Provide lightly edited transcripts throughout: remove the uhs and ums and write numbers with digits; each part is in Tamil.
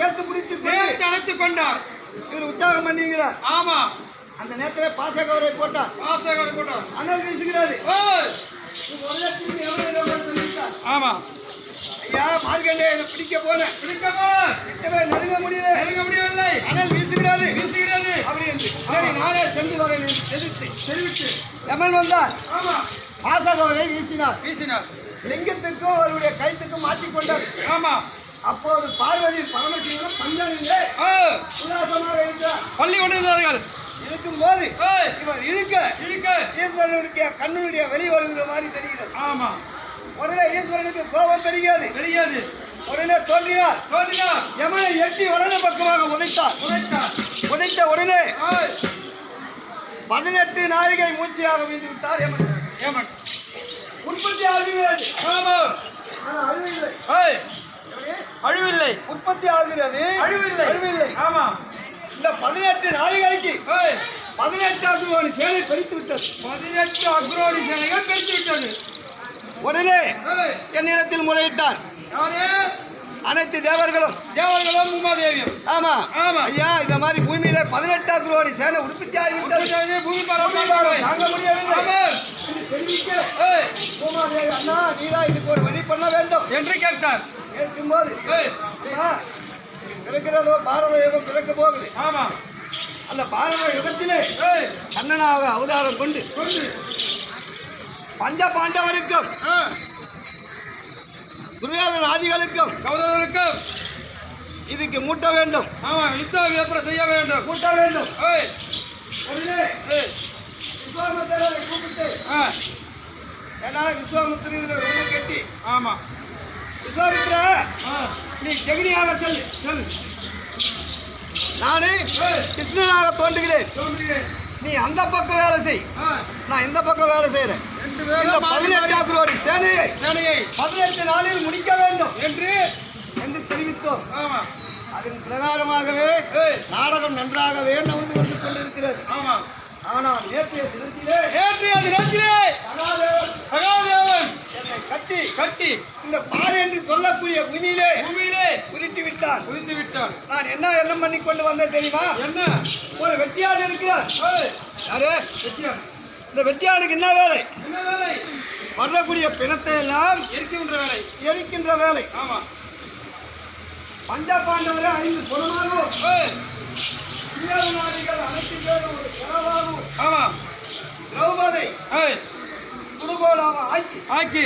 சேர்த்து பிடித்து சேர்த்து அழைத்துக் கொண்டார். இவர் உற்சாகம் பண்ணுகிறார். ஆமா, அந்த நேரத்தில் பாசகவரை போட்டார். பாசகவரை போட்டார். அனல் வீசுகிறது. ஆமா, ஐயா மார்கண்டே என்னை பிடிக்க போனேன். நெருங்க முடியவில்லை. அனல் வீசுகிறது அப்படி என்று சரி நானே சென்று வரேன் தெரிவித்து யமன் வந்தார். ஆமா, பாசகவரை வீசினார். லிங்கத்திற்கும் அவருடைய கைத்துக்கும் மாற்றிக்கொண்டார். ஆமா, அப்போது பார்வதி பரமசிவனும் பஞ்சனிலே உல்லாசமாக இருக்கிறார். பள்ளி கொண்டிருந்தார்கள். இருக்கும் போது இவர் இழுக்க ஈஸ்வரனுடைய கண்ணுடைய வெளி வருகிற மாதிரி தெரிகிறது. ஆமா, உடனே ஈஸ்வரனுக்கு கோபம் தெரியாது. உடனே தோன்றினார். யமனை எட்டி வலது பக்கமாக உதைத்த உடனே 18 நாழிகை மூச்சியாக வீழ்ந்து விட்டார் யமன். உற்பத்தி ஆகிறது. அழிவில்லை. உற்பத்தி ஆகிறது. அழிவில்லை. ஆமா, இந்த 18 நாழிகைக்கு 18 அக்ரோணி சேனை பறித்து விட்டது. 18 அக்ரோணி சேனைகள் பறித்து விட்டது. உடனே என்னிடத்தில் முறையிட்டார். அனைத்து தேவர்களும் உமாதேவியும். ஆமா ஐயா, இந்த மாதிரி பூமியில 18 அக்ரோணி சேனை உற்பத்தி ஆகிவிட்டது. பூமி தாங்க முடியவில்லை. அண்ணா நீதான் இதுக்கு ஒரு வழி பண்ண வேண்டும் என்று கேட்டார். கேட்கும்போது பிறக்கிறதோ பாரத யுகம் பிறக்க போகுது. ஆமா, அந்த பாரத யுகத்திலே கண்ணனாக அவதாரம் கொண்டு பஞ்ச பாண்டவருக்கும் துரியோதன ஆதிகளுக்கும் இதுக்கு மூட்ட வேண்டும். ஆமா, யுத்தம் ஏற்பட செய்ய வேண்டும். மூட்ட வேண்டும். விஸ்வாமித்திரரை கூப்பிட்டு ஏன்னா விஸ்வாமித்திர இதுல ரொம்ப கெட்டி. ஆமா, விஸ்வாமித்திர நீ ஜெகனியாக செல், நானே கிருஷ்ணனாக தோன்றுகிறேன். நீ அந்த பக்கம் வேலை செய், நான் இந்த பக்கம் வேலை செய்யறேன். இந்த 18 அக்ரோணி சேனையை 18 நாளில் முடிக்க வேண்டும் என்று தெரிவித்தோம். அதன் பிரகாரமாகவே நாடகம் நன்றாகவே நகர்ந்து வந்து கொண்டிருக்கிறது. ஆனால் நேற்றைய தினத்திலே சகாதேவன் என்னை கட்டி இந்த பாறை என்று சொல்லக்கூடிய பூமியிலே குறித்து விட்டான். நான் என்ன எண்ணம் பண்ணி கொண்டு வந்தேன் தெரியுமா? ஒரு வெட்டியாடு இருக்கிறார். யாரு இந்த வெட்டியாடுக்கு என்ன வேலை? வரக்கூடிய பிணத்தை எல்லாம் எரிக்கின்ற வேலை. பஞ்ச பாண்டவரை 5 குணமாகவும் அனைத்து பேரும் ஒரு குணமாகவும் திரௌபதி குடுகோலாக ஆக்கி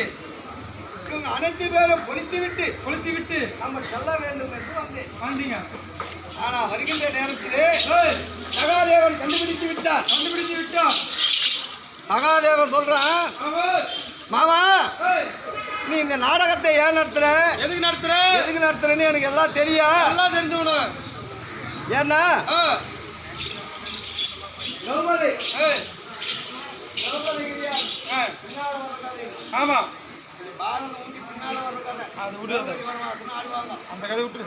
இவங்க அனைத்து பேரும் பொழித்து விட்டு நம்ம செல்ல வேண்டும் என்று வந்தேன். ஆனா வருகின்ற நேரத்திலே சகாதேவன் கண்டுபிடித்து விட்டான். சகாதேவன் சொல்றான், மாமா நீ இந்த நாடகத்தை ஏன் நடத்துற, எதுக்கு நடத்துறன்னு எனக்கு எல்லாம் தெரிஞ்சவனு. ஏன்னா திரௌபதி ஆமா, அந்த கதை விட்டு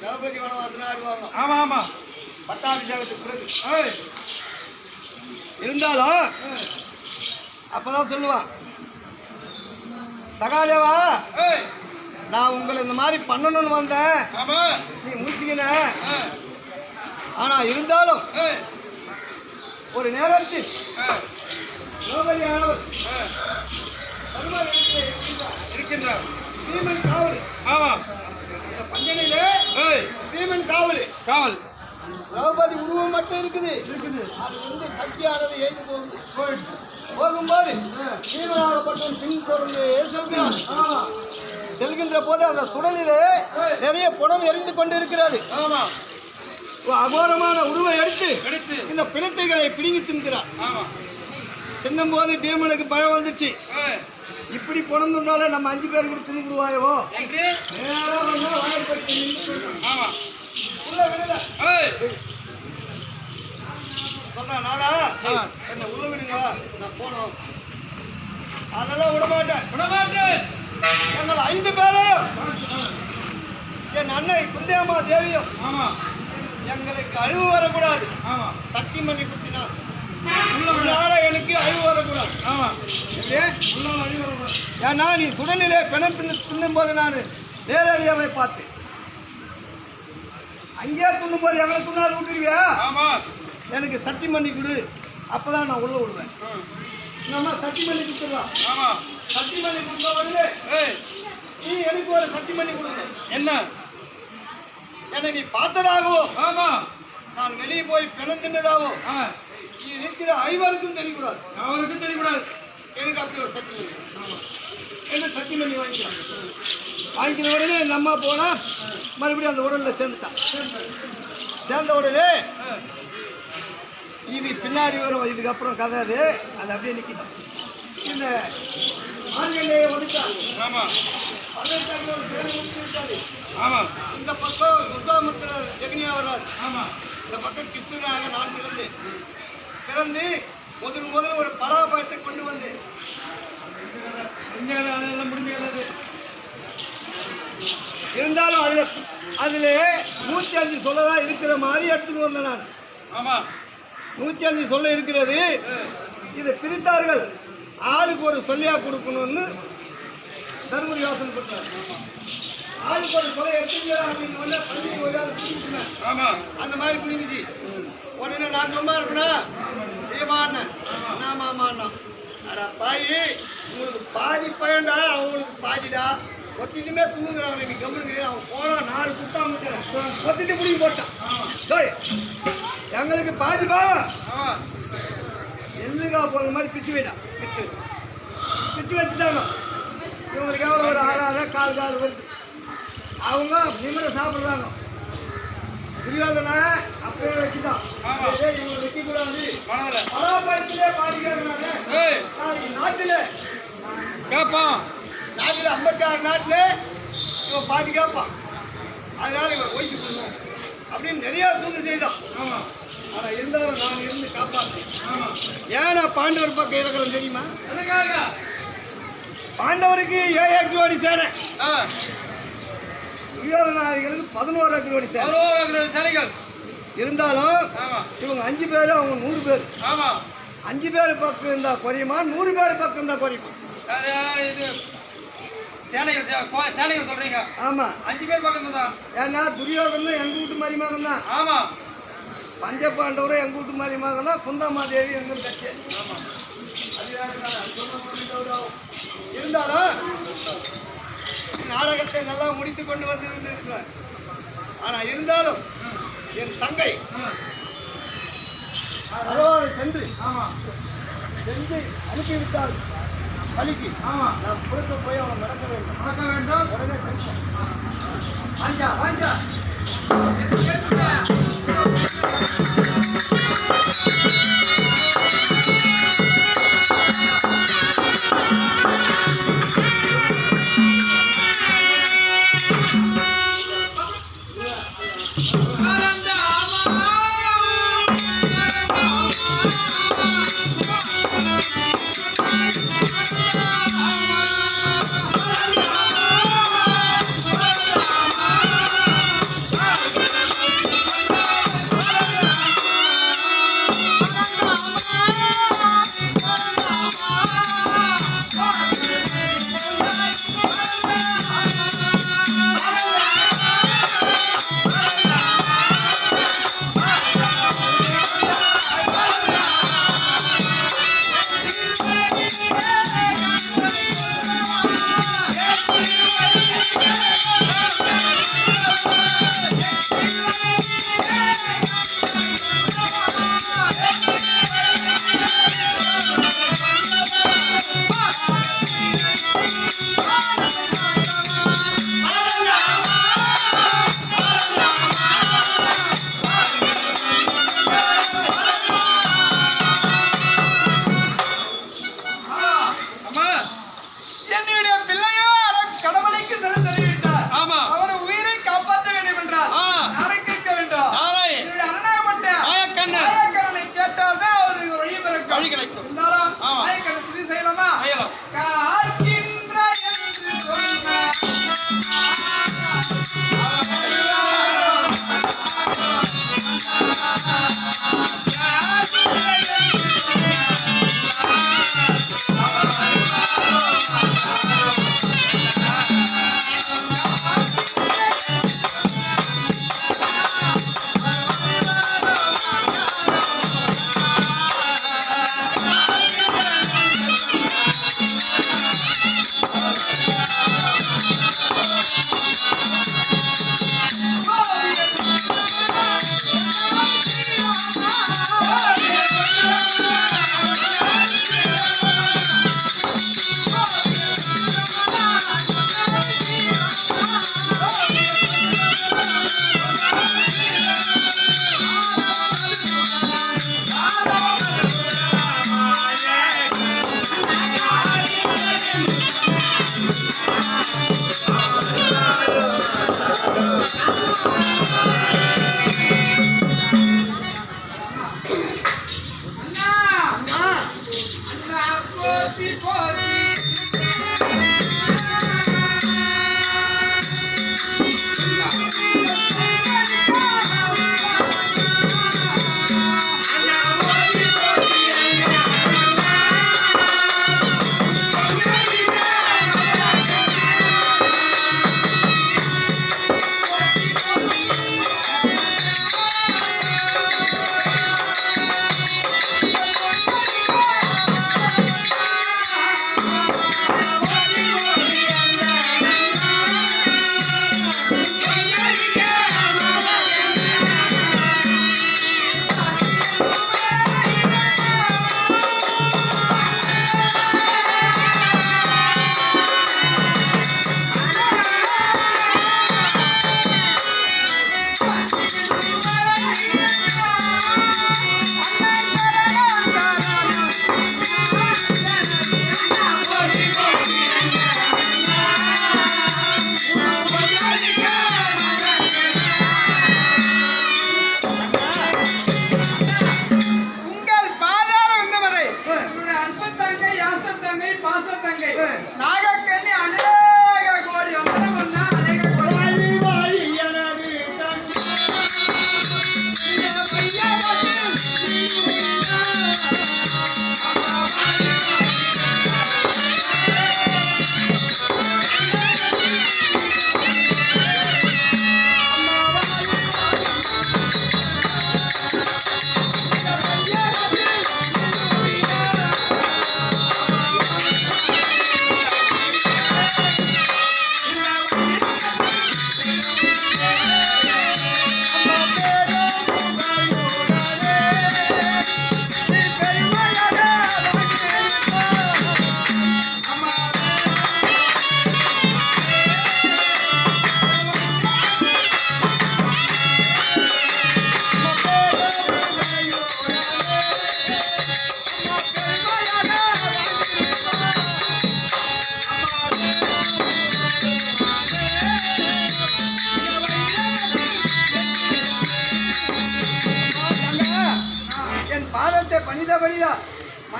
திரௌபதி வனவாசன ஆடுவாங்க. ஆமா, பட்டாபிஷேகத்துக்கு பிறகு இருந்தாலும் அப்பதான் சொல்லுவான், சகாதேவா நான் உங்களை இந்த மாதிரி பண்ணணும்னு வந்தேன், நீ முடிச்சுக்கின. ஆனா இருந்தாலும் ஒரு நேரத்தில் திரௌபதியானவர் இருக்கின்றார். பீமன் காவல். பஞ்சனையிலே பீமன் காவல். திரௌபதி உருவம் மட்டும் இருக்குது. அது வந்து சக்தியானது எய்து போகும்போது பீமனாகப்பட்டவன் பின் தொடர்ந்து செல்கின்ற போது அந்த சுடலிலே நிறைய புணம் எரிந்து கொண்டு இருக்கிறது. அகோரமான உருவை எடுத்து இந்த பிணத்தைகளை பிடுங்கி தின்கிறார். தின்னும் போது பீமனுக்கு பயம் வந்துச்சு, இப்படி புணந்துட்டாலே நம்ம 5 பேர் கூட தின்னுடுவாயோ என்ன உள்ள விடுங்க, நான் போனோம். அதெல்லாம் விடமாட்டேன். எங்கள் 5 பேரையும் என் அன்னை குந்தேமா தேவியும் எங்களுக்கு அழிவு வரக்கூடாது. சக்தி பண்ணி கொடுத்தினா எனக்கு அழிவு வரக்கூடாது. ஏன்னா நீ சுடலிலே பிணம் தின்னும் போது நான் நேரடியாவை பார்த்தேன். அங்கேயே துண்ணும் போது எங்களை துண்ணாது விட்டுருவியா? ஆமா. எனக்கு சத்தியம் பண்ணி கொடு, அப்பதான் நான் உள்ள விடுவேன். நம்ம சத்தியம் பண்ணி கொடுத்துடலாம். ஆமா. சத்தியம் பண்ணி கொடுத்த உடனே ஏய், நீ எனக்கு ஒரு சத்தியம் பண்ணி கொடுங்க. என்ன? என்னை நீ பார்த்ததாகவோ, ஆமா. நான் வெளியே போய் பிணம் தின்னதாகவோ ஆ, நீ இருக்கிற ஐவருக்கும் தெரியக்கூடாது. அவனுக்கு தெரியக்கூடாது. எனக்கு அப்படி ஒரு சத்தியம் பண்ணி என்ன சத்தியம் பண்ணி வாங்கிக்கலாம். வாங்கின உடனே இந்த அம்மா போனா மறுபடியும் அந்த உடல்ல சேர்ந்துட்டான். சேர்ந்த உடனே இது பின்னாடி வரும், இதுக்கப்புறம் கதை அது அப்படியே நிற்கிட்டோம். இந்த ஆண்களையே ஒதுத்தான். ஆமா. ஆமா. இந்த பக்கம் விஸ்வாமித்திர ஜெகனியா வர்றாரு. ஆமா. இந்த பக்கம் கிருஷ்ணனாக நான் பிறந்து முதல் ஒரு பலாபழத்தை கொண்டு வந்தேன். இருந்தாலும் அதுல 105 சொல்லதான் இருக்கிற மாதிரி எடுத்துட்டு வந்தேன் நான். ஆமா. 105 சொல்ல இருக்கிறது. இதை பிரித்தார்கள், ஆளுக்கு ஒரு சொல்லியா கொடுக்கணும்னு தர்மபுரி யோசனை பண்றாரு. ஆளுக்கு ஒரு சொல்ல எடுத்துக்கலாம் அப்படின்னு ஆமா. அந்த மாதிரி பிடிங்குச்சு. உடனே நான் சும்மா இருப்பேனா ஏமாண்ண ஆமாண்ணா அடா பாயி, உங்களுக்கு பாதி பழண்டா, அவங்களுக்கு பாதிடா, ஒத்திட்டுமே தூங்குறாங்க. நீ கம்முனுக்கு அவன் போனா 4 குட்டா முட்டுறேன், ஒத்திட்டு பிடிங்கி போட்டான். எங்களுக்கு பாதிப்பா எள்ளுக்கா போன மாதிரி பிச்சு வைடா, பிச்சு வச்சுட்டாங்க. இவங்களுக்கு எவ்வளோ ஒரு 6 கால் வருது. அவங்க நிமிடம் சாப்பிட்றாங்க. துரியோதனை அப்படியே வச்சுட்டான். இவங்க வைக்க கூடாது, பலாபழத்திலே பாதிக்கிறாங்க. நாட்டில் 56 நாட்டில் இவன் பாதி கேட்பான். அதனால இவன் வயசு பண்ணுவோம் அப்படின்னு நிறைய சூது செய்தான். ஆனால் இருந்தாலும் நான் இருந்து காப்பாற்றேன். ஏன்னா பாண்டவர் பக்கம் இருக்கிறோம் தெரியுமா? பாண்டவருக்கு 7 அக்ரோடி சேனை, துரியோதனாதிகளுக்கு 11 அக்ரோடி சேனைகள். இருந்தாலும் இவங்க 5 பேர், அவங்க 100 பேர். 5 பேர் பக்கம் இருந்தா குறையுமா, 100 பேர் பக்கம் இருந்தா குறையுமா? சேனைகள் சொல்றீங்க? ஆமா, 5 பேர் பக்கம் தான். ஏன்னா துரியோதனும் எங்க வீட்டு மாதிரி மகன் தான். ஆமா. பஞ்ச பாண்டவரும் எங்க வீட்டு மாதிரி மகன் தான். குந்தமாதேவி எங்க கட்சி. இருந்தாலும் நாடகத்தை நல்லா முடித்து கொண்டு வந்து இருக்கிறார். ஆனா இருந்தாலும் என் தங்கை அரவானை சென்று அனுப்பிவிட்டால் பலிக்கு நான் புறத்து போய் அவன் நடக்க வேண்டும். உடனே சென்றேன். வாஞ்சா வாஞ்சா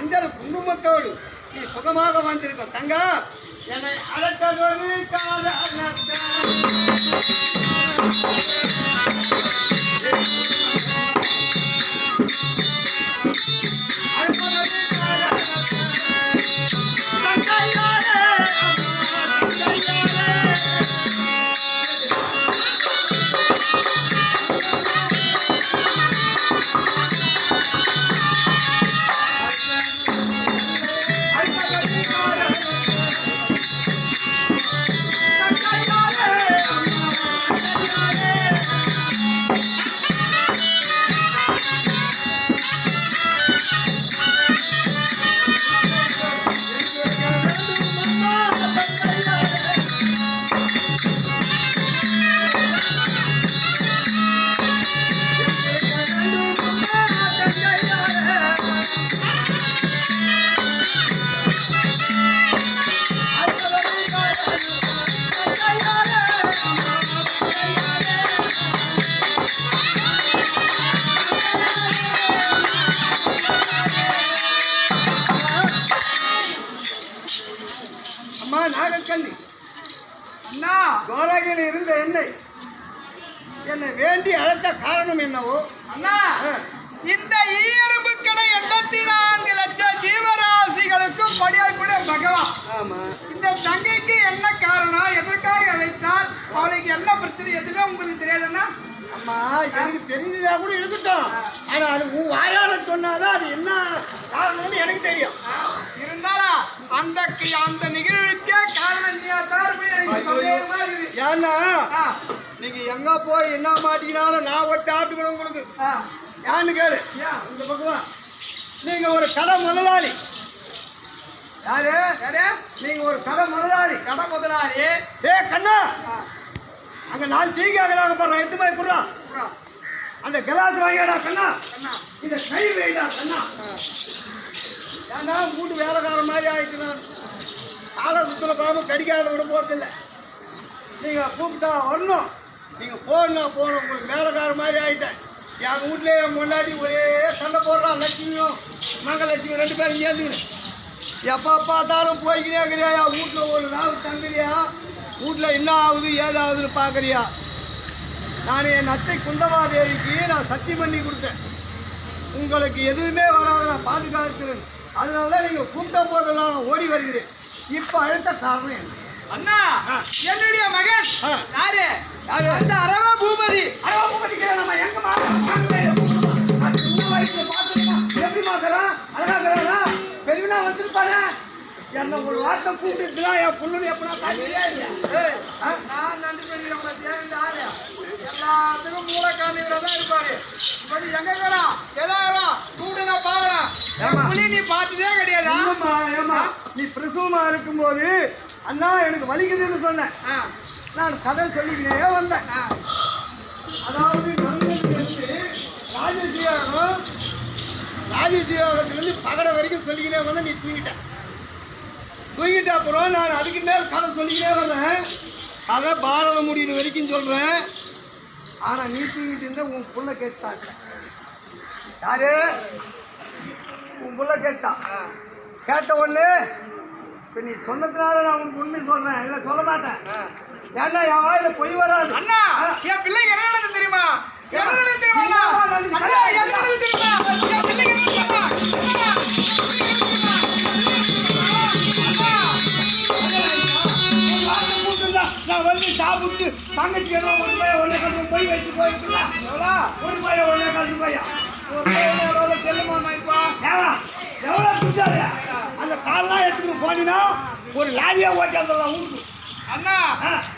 மஞ்சள் குங்குமத்தோடு நீ சுகமாக வந்திருக்க தங்கம். என்னை அழைத்ததொரு அம்மா நாகக்கண்ணி. அண்ணா கோரகையில் இருந்த என்னை வேண்டி அழைத்த காரணம் என்னவோ? அண்ணா இந்த ஈயரும்பு கடை 84 லட்சம் ஜீவராசிகளுக்கும் படியாய்க்கூடிய பகவான். ஆமா. இந்த தங்கைக்கு என்ன காரணம், எதற்காக அழைத்தால், அவளுக்கு என்ன பிரச்சனை எதுவுமே உங்களுக்கு தெரியாதுன்னா? அம்மா எனக்கு தெரிஞ்சதா கூட இருக்கட்டும், ஆனா அது உன் வாயால சொன்னாதான் அது என்ன காரணம்னு எனக்கு தெரியும். இருந்தாலும் அந்த நிகழ்வுக்கே காரணம் ஏன்னா நீங்க எங்க போய் என்ன மாட்டீங்கனாலும் நான் ஒட்டு ஆட்டுக்கணும் உங்களுக்கு. யான்னு கேளு. இந்த பக்கம் நீங்க ஒரு கடை முதலாளி. யாரு? நீங்க ஒரு கடை முதலாளி. கடை முதலாளி. கண்ணா, அங்க 4 டீ கேக்குறாங்க பாரு, எத்து போய் குடுறா. அந்த கிளாஸ் வாங்கிடா கண்ணா, இத கை வைடா கண்ணா. ஏன்னா மூட்டு வேலைக்கார மாதிரி ஆயிட்டு நான் காலை சுத்துல பாம்பு கடிக்காத விட போறதில்லை. நீங்க கூப்பிட்டா வரணும், நீங்க போகணும். உங்களுக்கு வேலைக்கார மாதிரி ஆயிட்டேன். என் வீட்லயே முன்னாடி ஒரே சண்டை போடுறான். லட்சுமியும் மங்கலட்சுமி 2 பேரும் சேர்ந்துக்கணும். எப்போ பார்த்தாலும் போய்க்கிட்டே இருக்கிறியா, வீட்டில் ஒரு நாள் தங்குறியா, வீட்டில் என்ன ஆகுது ஏதாவதுன்னு பார்க்குறியா. நான் என் அத்தை குந்தமாதேவிக்கு நான் சத்தியம் பண்ணி கொடுத்தேன், உங்களுக்கு எதுவுமே வராது, நான் பாதுகாக்கிறேன். அதனால தான் நீங்கள் கூப்பிட்ட போதெல்லாம் நான் ஓடி வருகிறேன். இப்போ அழைத்த காரணம் என்ன? அண்ணா என்னுடைய மகன் யாரு? அந்த அரவ பூபதி. நம்ம எங்கம்மா சின்ன வயசுல பார்த்துருமா எப்படி மாத்துறான், அழகாக்குறானா, பெரியவனா வந்திருப்பானே. என்ன ஒரு வார்த்தை கூப்பிட்டுருக்கலாம், என் பொண்ணு எப்படா காட்டியா இல்லையா? நான் நன்றி பண்ணிக்கிறேன். ஆளு எல்லாத்துக்கும் மூல காரணம் தான் இருப்பாரு. எங்க இருக்கிறான் ஏதாவது கூப்பிட்டு நான் பாக்குறேன். நீ பார்த்ததே கிடையாது. ஏமா நீ பிரசவமா இருக்கும்போது அண்ணா எனக்கு வலிக்குதுன்னு சொன்னேன். நான் கதை சொல்லிக்கினே வந்தேன். அதாவது ராஜசீகாரத்திலிருந்து பகடை வரைக்கும் சொல்லிக்கினே வந்தேன். நீ தூங்கிட்ட அப்புறம் நான் அதுக்கு மேல் கதை சொல்லிக்கினே வந்தேன். கதை பாரதம் முடிகிற வரைக்கும் சொல்றேன். ஆனா நீ தூங்கிட்டு இருந்த உன் புள்ள கேட்டாங்க. யாரு? உன் புள்ள கேட்டான். கேட்ட ஒண்ணு இப்போ நீ சொன்னதுனால நான் உனக்கு உண்மை சொல்றேன், இல்லை சொல்ல மாட்டேன். ஏன்னா என் வாயில பொய் வராது. அண்ணா என் பிள்ளைங்க என்ன தெரியுமா? நான் வந்து சாப்பிட்டு தங்கச்சி ஏதோ 1 ரூபாய் 1 போய் வச்சு போயிருக்கலாம். 1 ரூபாய் 1 ரூபாயா செல்லுமா இப்போ எவ்வளோ குடிச்சாரு? அந்த காலெல்லாம் எடுத்துட்டு போனீங்கன்னா ஒரு லாரியா ஓட்டி வந்துடலாம் ஊருக்கு. அண்ணா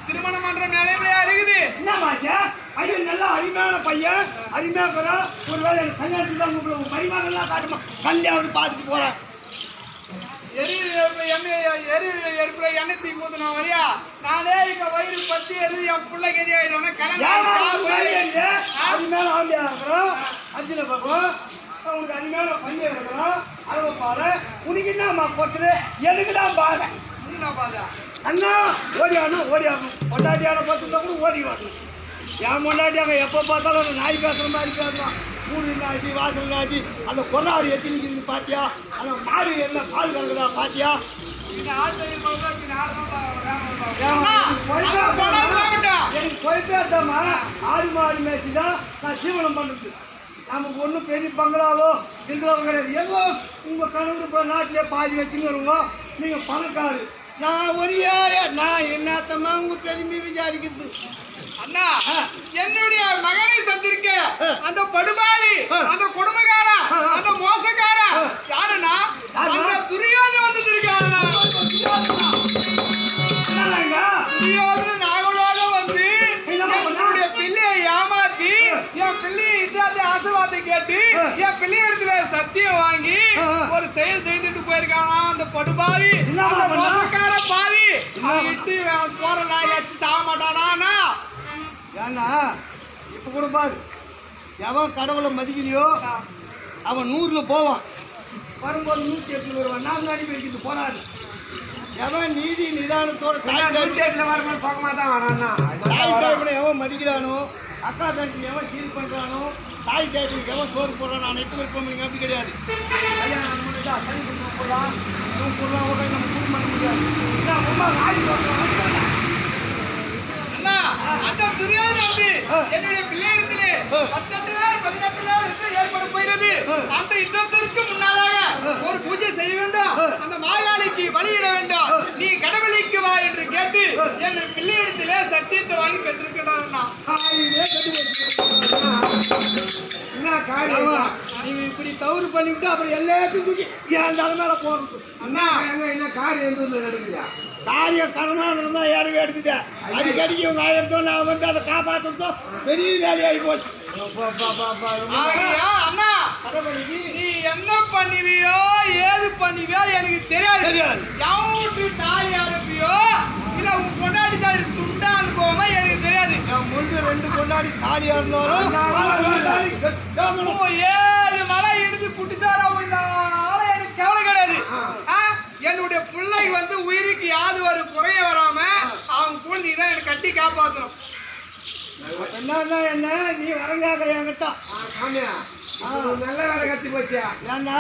திருமணம் பண்ற நிலைமையா இருக்குது. என்ன மாச்சா பையன் நல்லா அருமையான பையன், அருமையாக ஒருவேளை எனக்கு கல்யாணத்துக்கு தான் கூப்பிடுவோம். பரிமாறெல்லாம் காட்டுமா கல்யாணம் பார்த்துட்டு போறேன். எண்ணெய் தூக்கி போது நான் வரியா நானே இங்க வயிறு பத்தி எழுதி என் பிள்ளைக்கு அருமையான ஆண்டியா இருக்கிறோம். அஞ்சல பக்கம் உனக்கு அருமையான பையன் இருக்கிறோம். அறுவப்பால உனக்கு என்னம்மா போட்டு எனக்கு தான் பாதை. அண்ணா ஓடியாடணும் பொண்டாட்டியான பார்த்துட்டா கூட ஓடி வரணும். என் பொண்டாட்டியாக எப்போ பார்த்தாலும் நாய் பேசுகிற மாதிரி பேசுறான். கூடுனாச்சு வாசல்னாச்சு அந்த கொண்டாடி எத்தி நிற்கிறது பாத்தியா அந்த மாடு என்ன பால் கறக்குதா பாத்தியா எனக்கு போயிட்டே இருந்தாமா ஆடு மாடு மேய்ச்சி தான் நான் ஜீவனம் பண்ணுறது நமக்கு ஒன்றும் பெரிய பங்களாவோ எங்களாவோ கிடையாது ஏதோ உங்கள் கணவர் இப்போ நாட்டிலே பாதி வச்சுன்னு வருவோம் நீங்கள் பணக்காரு நான் ஒரு நான் என்னத்தம்மா உங்க பெருமை விசாரிக்கிறது அண்ணா என்னுடைய மகனை சந்திருக்க அந்த படுபாவி அந்த கொடுமைக்காரன் அந்த மோசக்காரன் யாருன்னா அந்த துரியோதனன் வந்துட்டு இருக்காருண்ணா துரியோதனன் நாகலோக வந்து என்னுடைய பிள்ளையை ஏமாத்தி என் பிள்ளையை இதாந்த ஆசீர்வாதத்தை கேட்டு என் பிள்ளை இடத்துல சத்தியம் வாங்கி ஒரு செயல் செய்துட்டு போயிருக்கானா அந்த படுபாவி அந்த மோசக்கார பாவி விட்டு போற நாய் அச்சு சாக மாட்டானா ஏன்னா இப்போ கூட பாரு எவன் கடவுளை மதிக்கலையோ அவன் 100ல் போவான் வரும்போது 108 வருவான் நான் தான் வைக்கிறது போராடு எவன் நீதி நிதானத்தோட வரும்போது பக்கமாக தான் வரான்னா தாய் தாய்மனை எவன் மதிக்கிறானோ அக்கா தங்கச்சி எவன் சீல் பண்ணுறானோ தாய் தாய்க்கு எவன் சோறு போடுறான் நான் எப்போ இருப்போம் நீங்கள் அப்படி கிடையாது கல்யாணம் பண்ணிட்டா தனி குடும்பம் போடலாம் இவன் போடலாம் கூட நம்ம குடும்பம் பண்ண முடியாது ரொம்ப நாய் சொல்கிறோம் அந்த துரியோதனன் வந்து என்னுடைய பிள்ளையிடத்திலே 18 நாள் 18 நாள் ஏற்பட போகிறது அந்த யுத்தத்திற்கு முன்னதாக ஒரு பூஜை செய்ய வேண்டும் அந்த மாயாளிக்கு பலியிட வேண்டும் நீ கடவுளுக்கு வா என்று கேட்டு என் பிள்ளையிடத்திலே சத்தியத்தை வாங்கி பெற்றிருக்கிறான் நீங்க இப்படி தவறு பண்ணிவிட்டு அப்புறம் எல்லாத்தையும் தூக்கி என் தலைமையில போறது அண்ணா என்ன காரியம் நடக்குதா காரியம் கருணாந்தரம் தான் ஏறவே எடுக்குது அடிக்கடிக்கு இவங்க ஆயிரத்தோ நான் வந்து அதை காப்பாற்றதோ பெரிய வேலையாகி போச்சு அண்ணா நீ என்ன பண்ணுவியோ ஏது பண்ணுவியோ எனக்கு தெரியாது எவ்வளவு தாலி அனுப்பியோ இல்ல உன் கொண்டாடி தாலி துண்டா அனுப்புவோமா எனக்கு தெரியாது முன்பு 2 கொண்டாடி தாலியா இருந்தாலும் 7 மலை இடிஞ்சு குட்டிச்சாரா எனக்கு கவலை கிடையாது என்னுடைய பிள்ளை வந்து உயிருக்கு யாது ஒரு குறைய வராம அவன் கூட நீ தான் எனக்கு கட்டி காப்பாற்றணும் என்ன நீ வரங்காக்கிற என்கிட்ட நல்ல வேலை கத்தி போச்சியா ஏன்னா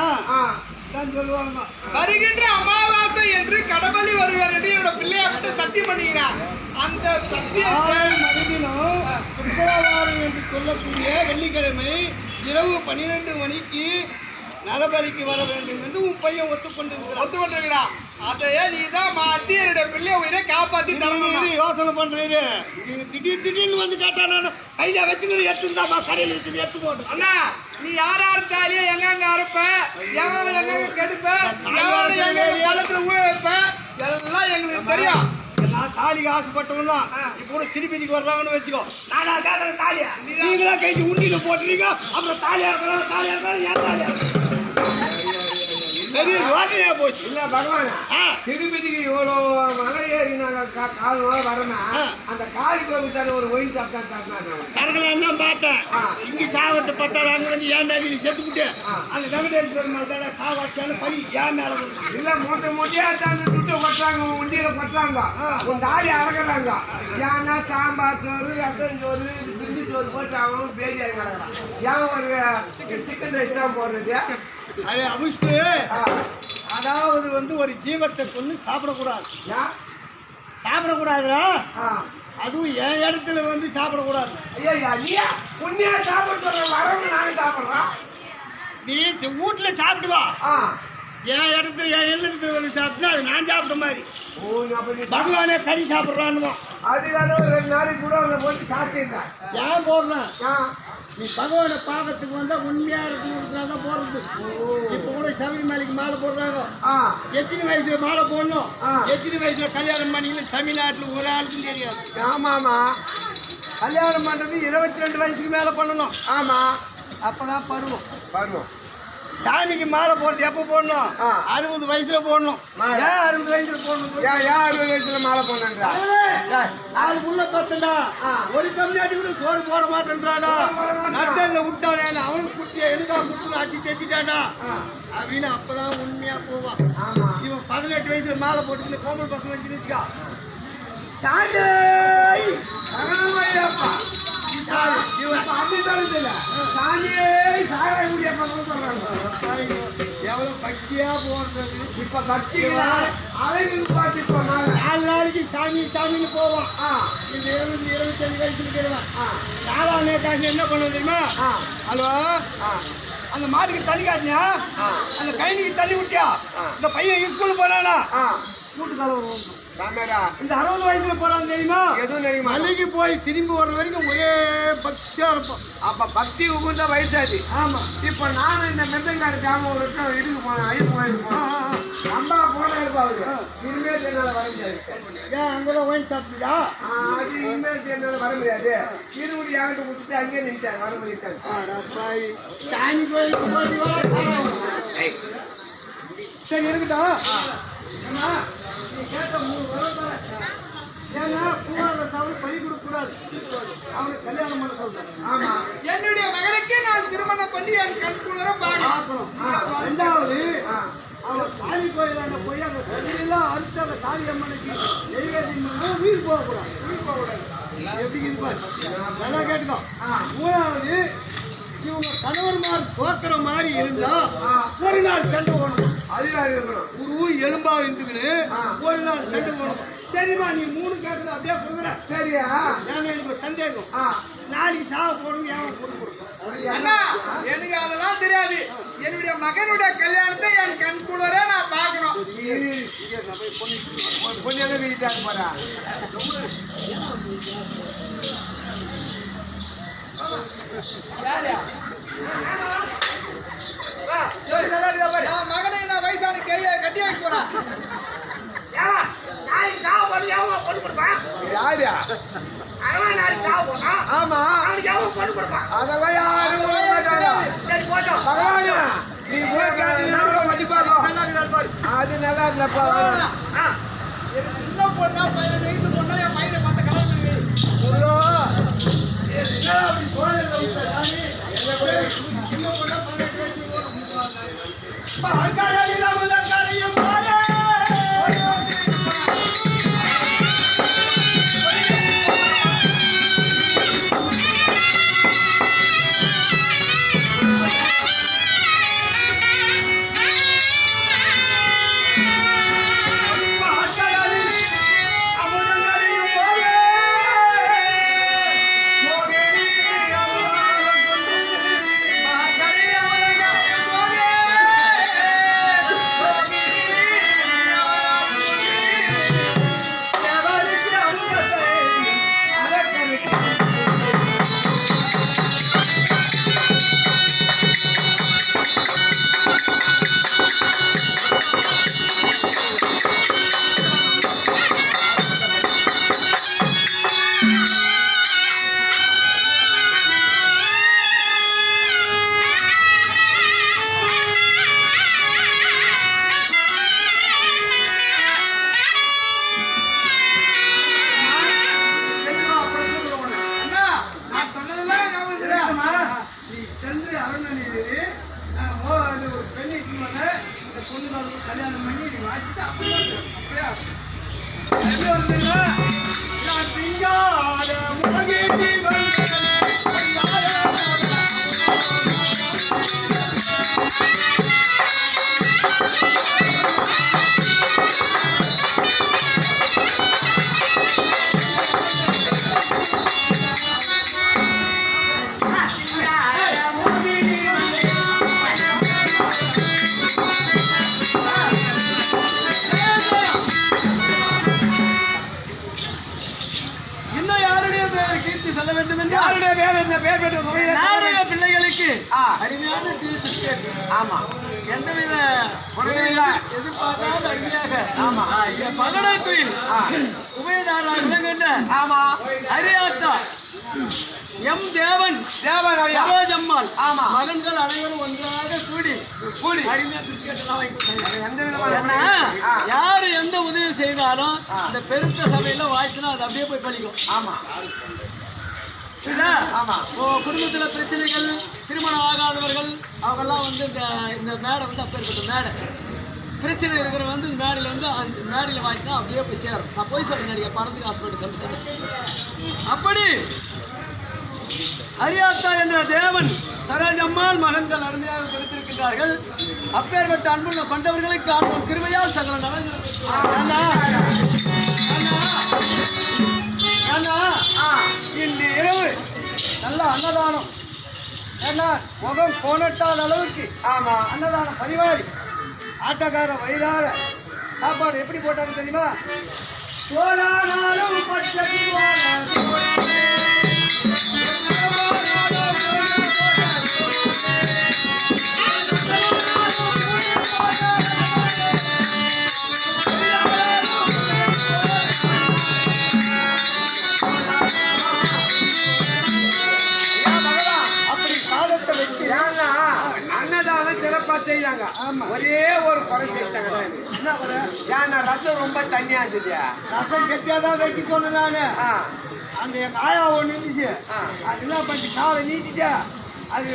சொல்லுவாங்க வருகின்ற அமாவாசை என்று கடவுளி வருவார் என்று என்னோட பிள்ளைய மட்டும் சத்தியம் பண்ணிக்கிறான் அந்த சத்தியத்தை மறுதினம் சுக்கரவாரம் என்று சொல்லக்கூடிய வெள்ளிக்கிழமை இரவு 12 மணிக்கு நலபலிக்கு வர வேண்டும் என்று உன் பையன் ஒத்துக்கொண்டிருக்கிறான் அதையே நீ தான் மாத்தி என்னுடைய பிள்ளைய உயிரை காப்பாத்தி யோசனை பண்றீரு திடீர்னு வந்து கேட்டானா கையில வச்சுக்கிற எடுத்துருந்தாமா கடையில் இருக்குது எடுத்து போட்டு அண்ணா நீ யாரா இருந்தாலே எங்க அறுப்ப எங்க கெடுப்ப எங்க காலத்துல ஊழ வைப்ப எல்லாம் எங்களுக்கு தெரியும் நான் தாலிக்கு ஆசைப்பட்டவங்க இப்போ கூட திருப்பதிக்கு வர்றாங்கன்னு வச்சுக்கோ நானா கேட்கற தாலியா நீங்களா கைக்கு உண்டியில போட்டுறீங்க அப்புறம் தாலியா இருக்கிறோம் ஏன் தாலியா பெரிய யோசனையா போச்சு இல்ல பகவான் திருப்பதிக்கு இவ்வளோ மலை ஏறி நாங்க காலம் வரனா அந்த காளி கோவித்தால ஒரு ஒயின் கரகலாம் தான் பார்த்தேன் இங்க சாவத்தை பார்த்தாலும் அங்க வந்து ஏன்டா நீ செத்துக்கிட்டு அந்த வெங்கடேஷ் பெருமாள் தானே சாவாச்சாலும் பழி ஏன் மேல இல்ல மூட்டையா தாண்டி துட்டு கொட்டுறாங்க உண்டியில கொட்டுறாங்க உன் தாலி அறக்குறாங்க ஏன்னா சாம்பார் சோறு ரத்தம் சோறு பிரிஞ்சி சோறு போட்டு அவன் பேஜி அறக்கிறான் ஏன் ஒரு சிக்கன் ரைஸ் தான் போடுறது அது அபிஷ்டு அதாவது வந்து ஒரு ஜீவத்தை கொண்டு சாப்பிடக்கூடாது சாப்பிடக்கூடாதுடா அதுவும் என் இடத்துல வந்து சாப்பிடக்கூடாது ஐயா புண்ணியா சாப்பிட வரவங்க நானும் சாப்பிட்றோம் நீ வீட்டில் சாப்பிடுவா என் இடத்துல என் இல்லத்துல வந்து சாப்பிட்டா அது நான் சாப்பிட்ட மாதிரி பகவானே கறி சாப்பிட்றான்னு அதுக்காக 2 நாளைக்கு கூட அவனை போட்டு சாப்பிட்டேன் ஏன் போடுறேன் நீ பகவானை பார்க்கறதுக்கு வந்தா உண்மையா இருக்கணும்னா தான் போடுறது இப்ப கூட சபரிமலைக்கு மாலை போடுறாங்க எத்தனை வயசுல மாலை போடணும் எத்தனை வயசுல கல்யாணம் பண்ணி தமிழ்நாட்டில் ஒரு ஆளுக்கும் தெரியாது ஆமாமா கல்யாணம் பண்றது 22 வயசுக்கு மேல பண்ணணும் ஆமா அப்பதான் பருவம் சாமிக்கு மாலை போடுறது எப்போ போடணும் 60 வயசுல போடணும் ஏன் 60 வயசுல போடணும் ஏன் 60 வயசுல மாலை போடணுன்றா நாலு புள்ள பத்துடா ஒரு தமிழ்நாட்டு கூட சோறு போட மாட்டேன்றாடா நட்டல்ல விட்டானே அவனுக்கு குட்டிய எனக்கா குட்டு அடிச்சு தைச்சிட்டாடா அப்படின்னு அப்பதான் உண்மையா போவான் இவன் 18 வயசுல மாலை போட்டு கோமல் பசங்க வச்சு வச்சுக்கா சாண்டே இவன் அது தடுத்துல சாமியே எவ்வளவு பக்தியா போறது. இப்ப பக்தி அழகு பாட்டு போனாங்க 4 நாளைக்கு சாமி சாமின்னு போவோம். இந்த 25 வயசுல இருக்கிறவன் 4ஆம் நேதாசி என்ன பண்ணுவோம் தெரியுமா? ஹலோ, அந்த மாட்டுக்கு தண்ணி காட்டினியா, அந்த கைனிக்கு தண்ணி விட்டியா, இந்த பையன் ஸ்கூலுக்கு போனானா கூட்டு தலைவர் சாமியாரா இந்த 60 வயசுல போறாங்க தெரியுமா? எதுவும் தெரியுமா? மலைக்கு போய் திரும்பி வர்ற வரைக்கும் ஒரே பக்தியா இருப்போம். அப்ப பக்தி உகுந்த வயசாச்சு. ஆமா. இப்ப நானும் இந்த மெத்தங்காடு கிராமம் இதுக்கு போனேன், ஐயப்பன் கோயிலுக்கு போனேன். அம்பா போன இருப்பாங்க. இனிமேல் என்னால வர முடியாது. ஏன் அங்கெல்லாம் ஒயின் சாப்பிட்டா? அது இனிமேல் என்னால வர முடியாது. இருமுடி யார்கிட்ட கொடுத்துட்டு அங்கேயே நின்ட்டாங்க, வர முடியாது. சாமி கோயிலுக்கு சரி இருக்கட்டும். நீ கேட்ட 3 வரம் தரேன். ஏன்னா பூவாத தவறு பழி கொடுக்க கூடாது. அவனுக்கு கல்யாணம் பண்ண சொல்றேன். ஆமா, என்னுடைய மகனுக்கு நான் திருமணம் பண்ணி என் கண்குளிர பார்க்கணும். 2வது, அவன் சாமி கோயிலாண்ட போய் அந்த சதியெல்லாம் அறுத்து அந்த காளியம்மனுக்கு நெய்வேத்தியம் பண்ணா உயிர் போகக்கூடாது. எப்படி இருப்பாரு நல்லா கேட்டுக்கோ. 3வது, இவங்க கணவர்மார் தோக்கிற மாதிரி இருந்தா ஒரு நாள் சண்டை போடணும். குரு எலும்பா இருந்துக்குன்னு ஒரு நாள் சண்டை போடணும். சரிம்மா, நீ 3 கேட்டது அப்படியே கொடுக்குற. சரியா? ஏன்னா எனக்கு ஒரு சந்தேகம். நாளைக்கு சாவ போடணும், ஏன் கொடுக்கணும்? எனக்கு அதெல்லாம் தெரியாது. என்னுடைய மகனுடைய கல்யாணத்தை என் கண் கூட நான் பார்க்கணும். பொண்ணு வீட்டாங்க போறா. மகனை நான் வயசான கேள்வியை கட்டி வைக்க போறேன். ஆமா, அதெல்லாம் யாரும் பரவாயில்ல. நீ அது நல்லா இல்லப்பா. சின்ன பொண்ணா 15 வயசு பொண்ணா என் பையனை பார்த்த கலந்து கல்யாணம் பண்ணி பிள்ளைகளுக்கு அருமையான எந்தவித எதிர்பார்க்காத அருமையாக பகடை தொழில் உபயதாரா விளங்குகின்ற அரியாத்தா எம் தேவன் சரோஜம்மாள் மகன்கள் அனைவரும் ஒன்றாக கூடி அருமையா பிஸ்கெட் எல்லாம் வாங்கி யாரு எந்த உதவி செய்தாலும் இந்த பெருத்த சபையில வாழ்த்துனா அது அப்படியே போய் பழிக்கும். குடும்பத்துல பிரச்சனைகள், திருமணம் ஆகாதவர்கள் அவங்கெல்லாம் வந்து இந்த மேடை வந்து அப்பேற்பட்ட மேடை பிரச்சனை இருக்கிற வந்து இந்த மேடையில் வந்து அந்த மேடையில் வாங்கினா அப்படியே போய் சேரும். நான் போய் சொல்றேன், நடிகை பணத்துக்கு ஹாஸ்பிட்டல் சொல்லிட்டேன். அப்படி அரியாத்தா என்ற தேவன் சரோஜம்மாள் மகன்கள் அருமையாக கொடுத்திருக்கிறார்கள். அப்பேற்பட்ட அன்புள்ள கொண்டவர்களை காணும் கிருபையால் சகல நலன்கள். இந்த இரவு நல்ல அன்னதானம். ஏன்னா முகம் கோணட்டாத அளவுக்கு ஆமா அன்னதானம் பரிவாரி ஆட்டக்கார வயிறார சாப்பாடு எப்படி போட்டாங்க தெரியுமா? சோழானாலும் பச்சை அப்படி சாதத்தை வச்சு அன்னதானம் சிறப்பா செய்யாங்க. ஒரே ஒரு குறை சேர்த்தாங்க. என்ன குறை? ஏன்னா ரசம் ரொம்ப தண்ணியா இருந்துச்சு. ரசம் கெட்டியாதான் வைக்க சொன்னேன் நானு. அந்த எங்க ஆயா ஒண்ணு இருந்துச்சு. அது என்ன பண்ணி காலை நீட்டிட்டு அது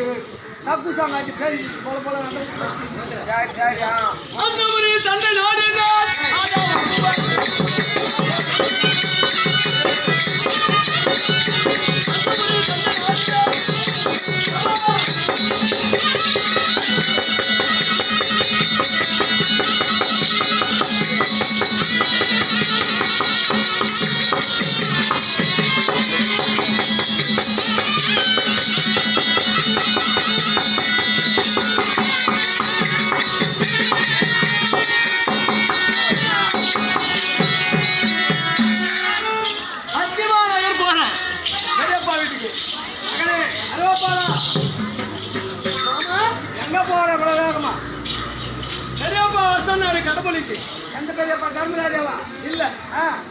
தப்பு சாங்காட்டி பேசிட்டு போல போல சரி சரி. சண்டை நாடு எங்க போற பிரதேகமா? பெரியப்பா சொன்னாரு கடப்பலிக்கு. எந்த பெரியப்பா? தர்மராஜாவா? இல்ல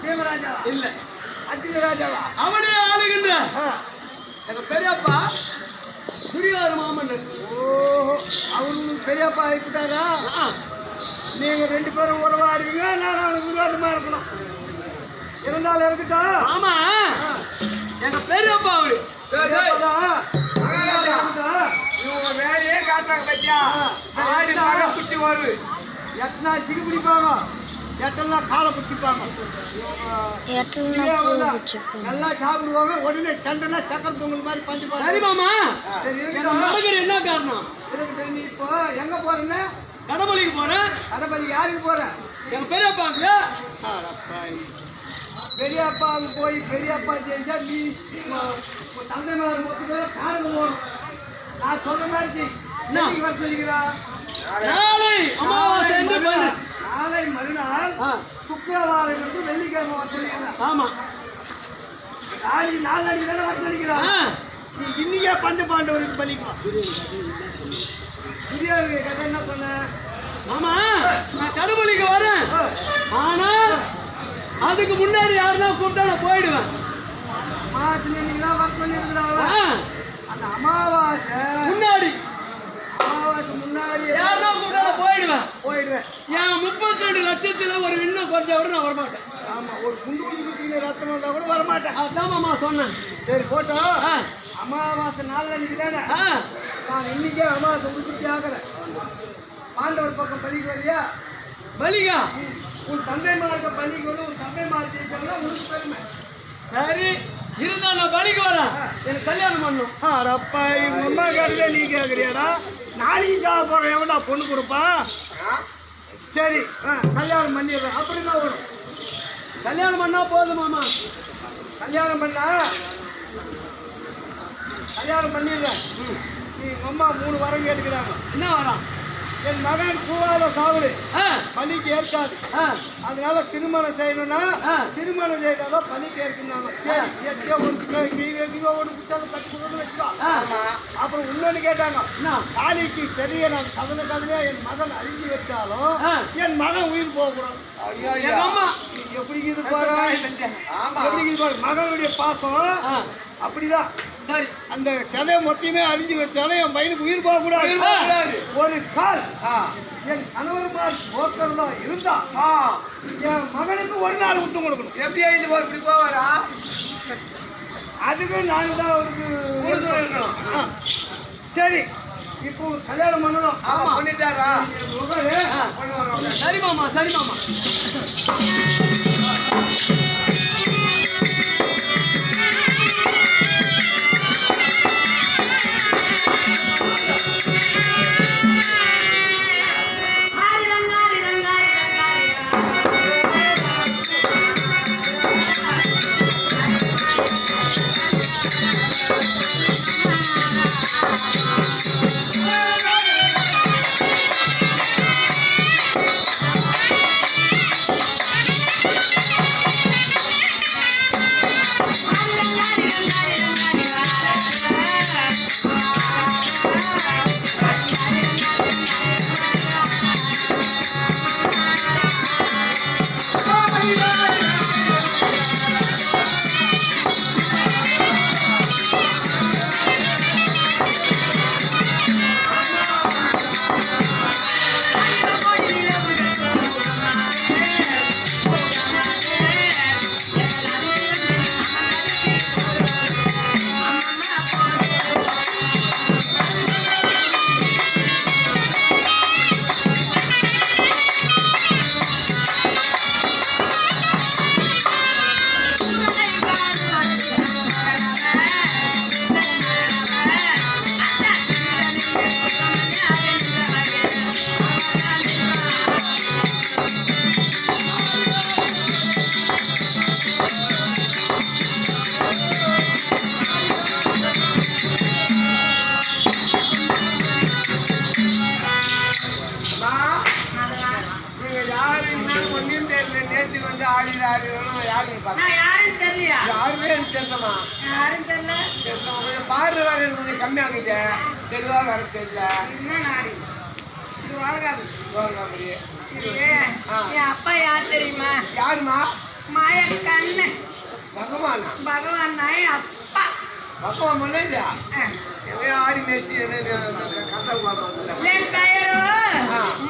பீமராஜாவா? இல்ல அர்ஜுனராஜாவா? அவனே ஆளுகின்ற எங்க பெரியப்பா துரியோதர மாமன்னர். ஓஹோ, அவரு பெரியப்பா ஆகிட்டாரா? நீங்க ரெண்டு பேரும் உறவாடுவீங்க, நான் அவனுக்கு விரோதமா இருக்கணும். இருந்தாலும் இருக்கட்டும். ஆமா எங்க பெரியப்பா அவரு இவங்க வேலையே காட்டுறாங்க பத்தியா? ஆடி மழை குட்டி வருது. எத்தனை சிறு பிடிப்பாங்க, எட்டெல்லாம் காலை பிடிச்சிப்பாங்க. நல்லா சாப்பிடுவாங்க. உடனே சண்டைனா சக்கரை பொங்கல் மாதிரி பஞ்சு சரி மாமா. சரி என்ன காரணம்? நீ இப்போ எங்க போறேன்னு? கடப்பலிக்கு போறேன். கடப்பலிக்கு யாருக்கு போற? எங்க பெரியப்பாவுக்கு. பெரியப்பாவுக்கு போய் பெரியப்பா ஜெயிச்சா நீ தந்தை மாதிரி மொத்த பேர காணுங்க போகணும். நான் சொல்ற மாதிரி சொல்லிக்கிறா. நாளை அமாவாசை என்று பண்ணு. நாளை மறுநாள் சுக்கிரவாரம் வந்து வெள்ளிக்கிழமை வர சொல்லிக்கிறேன். ஆமா நாளைக்கு நாளைக்கு தானே வர சொல்லிக்கிறான். நீ இன்னைக்கே பஞ்ச பாண்டவருக்கு பண்ணிக்கலாம். புதியவருக்கு கதை என்ன சொன்ன? ஆமா நான் கடப்பலிக்கு வரேன். ஆனா அதுக்கு முன்னாடி யாருன்னா கூப்பிட்டா நான் போயிடுவேன். அமாவாசை நீங்க தான் வர சொல்லியிருக்கிறாங்க. அந்த அமாவாசை முன்னாடி முன்னாடி யாருன்னா கூப்பிட்டா நான் போயிடுவேன். என் 32 லட்சத்துல ஒரு இன்னும் கொஞ்சம் நான் வரமாட்டேன். ஆமா, ஒரு குண்டு குண்டு ரத்தம் வந்தா கூட வரமாட்டேன். அதான் மாமா சொன்னேன். சரி போட்டோம். அமாவாசை நாள் அன்னைக்கு தானே நான் இன்னைக்கே அமாவாசை உற்பத்தி ஆகிறேன். பாண்டவர் பக்கம் பள்ளிக்கு வரலையா? பலிகா உன் தந்தை மார்க்க பள்ளிக்கு வந்து உன் தந்தை மார்க்க ஜெயிச்சாங்கன்னா உனக்கு பெருமை. சரி இருந்தா நான் பலிக்கு வரேன். எனக்கு கல்யாணம் பண்ணும். அப்பா எங்க அம்மா கேட்டதே நீ கேட்குறியாடா? நாளைக்கு சாக போகிறேன். எவன்டா பொண்ணு கொடுப்பான்? சரி கல்யாணம் பண்ணிடுறேன். அப்படின்னா வரும். கல்யாணம் பண்ணா போதும் மாமா. கல்யாணம் பண்ணிடுறேன். நீ எங்கள் அம்மா 3 வாரம் கேட்டுக்கிறாங்க. என்ன வரான்? என் மகன் கூவாத சாவுடு பள்ளிக்கு ஏற்காது. அதனால திருமணம் செய்யணும்னா திருமணம் செய்யறதா பள்ளிக்கு ஏற்கனாங்க. சரி அப்புறம் இன்னொன்னு கேட்டாங்க. காளிக்கு சரியா நான் கதனையா என் மகன் அழிஞ்சு வச்சாலும் என் மகன் உயிர் போகக்கூடாது. எப்படி இது பாரு, எப்படி இது பாரு, மகனுடைய பாசம் அப்படிதான். சரி அந்த சிலை மொத்தமே அழிஞ்சு வச்சாலும் என் பையனுக்கு உயிர் போகக்கூடாது. ஒரு கால் என் கணவர் போர்த்தா இருந்தா என் மகனுக்கு ஒரு நாள் உத்தம் கொடுக்கணும். எப்படி ஐந்து போர் இப்படி போவாரா? அதுக்கு நாங்கள் தான் அவருக்கு இருக்கணும். சரி இப்போ கல்யாணம் பண்ணணும். ஆமா பண்ணிட்டாரா? சரி மாமா, சரி மாமா. கம்மியாகுது தெளிவா வர தெரியல என்ன நாடி இது வாழ்காது அப்படி என் அப்பா யார் தெரியுமா? யாருமா? மாய கண்ணு பகவானா? பகவான் தான் என் அப்பா. பகவான் முன்னாடியா ஆடி மேய்ச்சி கதை என் பெயரோ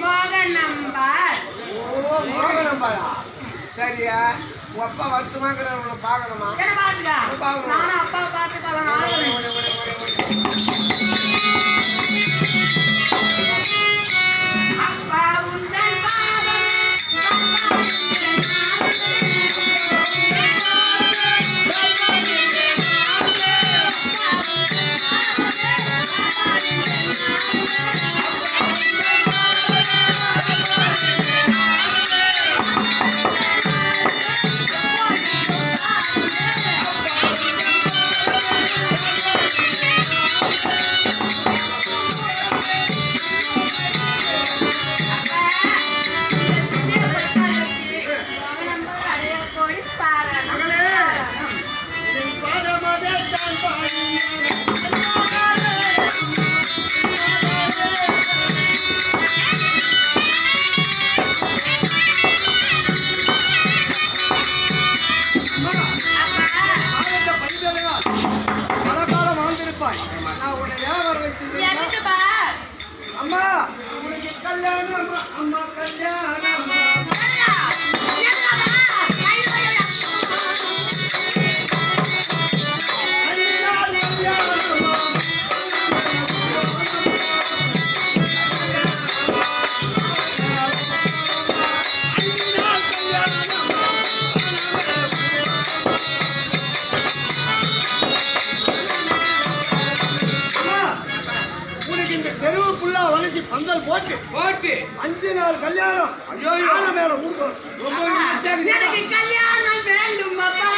மோகனம்பாள். ஓ மோகனம்பாளா? சரியா உங்க அப்பா வருத்தமாக உங்களை பார்க்கணுமா? என்ன பாத்துக்கா? நானும் அப்பா பார்த்துக்கலாம். அப்பா உந்தன் பாதம் அம்மா உனக்கு கல்யாணம் அம்மா கல்யாணம் பந்தல் போட்டு 5 நாள் கல்யாணம். ஆன மேல ஊருக்கு எனக்கு கல்யாணம் வேண்டும் அப்பா.